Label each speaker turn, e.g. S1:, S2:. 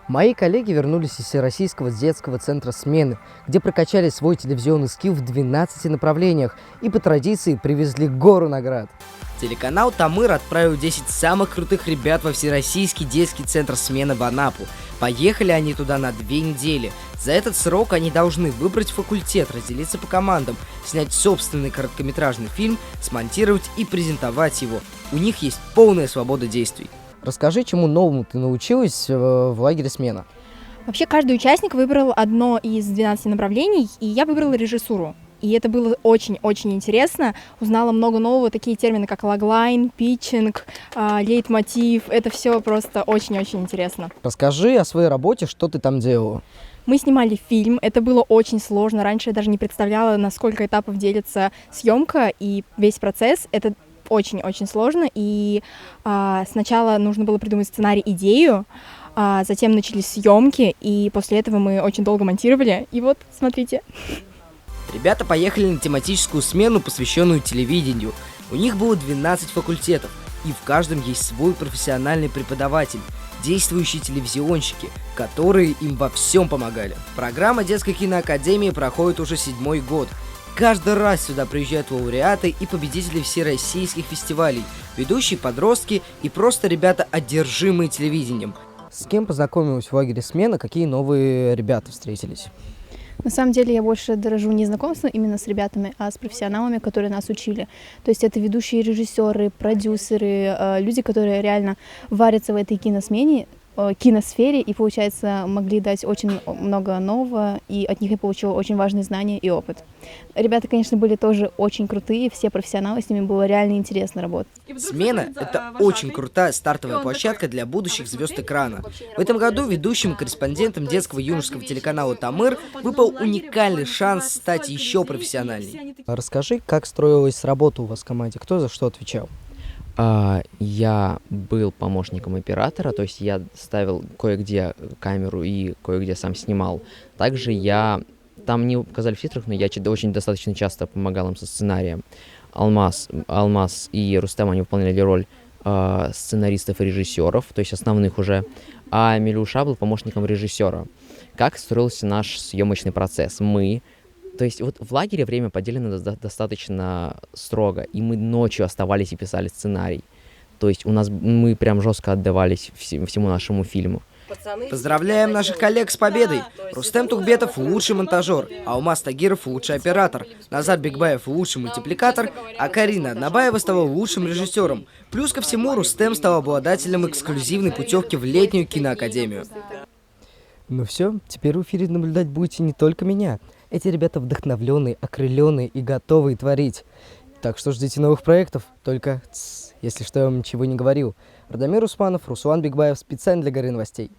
S1: Мои коллеги вернулись из Всероссийского детского центра смены, где прокачали свой телевизионный скилл в 12 направлениях и по традиции привезли гору наград. Телеканал «Тамыр» отправил 10 самых крутых ребят во Всероссийский детский центр смены в Анапу. Поехали они туда на 2 недели. За этот срок они должны выбрать факультет, разделиться по командам, снять собственный короткометражный фильм, смонтировать и презентовать его. У них есть полная свобода действий. Расскажи, чему новому ты научилась в лагере «Смена».
S2: Вообще, каждый участник выбрал одно из 12 направлений, и я выбрала режиссуру. И это было очень-очень интересно. Узнала много нового, такие термины, как логлайн, питчинг, лейтмотив. Это все просто очень-очень интересно.
S1: Расскажи о своей работе, что ты там делала.
S2: Мы снимали фильм, это было очень сложно. Раньше я даже не представляла, на сколько этапов делится съемка и весь процесс. Это очень-очень сложно. И сначала нужно было придумать сценарий, идею, затем начались съемки, и после этого мы очень долго монтировали. И вот, смотрите.
S1: Ребята поехали на тематическую смену, посвященную телевидению. У них было 12 факультетов, и в каждом есть свой профессиональный преподаватель, действующие телевизионщики, которые им во всем помогали. Программа детской киноакадемии проходит уже 7-й год. Каждый раз сюда приезжают лауреаты и победители всероссийских фестивалей, ведущие подростки и просто ребята, одержимые телевидением. С кем познакомилась в лагере «Смена», какие новые ребята встретились?
S3: На самом деле я больше дорожу не знакомством именно с ребятами, а с профессионалами, которые нас учили. То есть это ведущие режиссеры, продюсеры, люди, которые реально варятся в этой киносфере и, получается, могли дать очень много нового, и от них я получила очень важные знания и опыт. Ребята, конечно, были тоже очень крутые, все профессионалы, с ними было реально интересно работать.
S1: «Смена» — это очень крутая стартовая площадка для будущих звезд экрана. В этом году ведущим и корреспондентом детского и юношеского телеканала «Тамыр» выпал уникальный шанс стать еще профессиональней. Расскажи, как строилась работа у вас в команде, кто за что отвечал?
S4: Я был помощником оператора, то есть я ставил кое-где камеру и кое-где сам снимал. Также там не указали в титрах, но я очень достаточно часто помогал им со сценарием. Алмаз и Рустем, они выполняли роль сценаристов и режиссеров, то есть основных уже, а Милюша был помощником режиссера. Как строился наш съемочный процесс? То есть вот в лагере время поделено достаточно строго, и мы ночью оставались и писали сценарий. То есть мы прям жестко отдавались всему нашему фильму.
S1: Поздравляем наших коллег с победой! Рустем Тухбетов – лучший монтажер, Алмаз Тагиров – лучший оператор, Назар Бекбаев – лучший мультипликатор, а Карина Набаева стала лучшим режиссером. Плюс ко всему, Рустем стал обладателем эксклюзивной путевки в летнюю киноакадемию. Ну все, теперь в эфире наблюдать будете не только меня. Эти ребята вдохновленные, окрыленные и готовые творить. Так что ждите новых проектов. Только, если что, я вам ничего не говорил. Радомир Усманов, Руслан Бекбаев. Специально для Горы новостей.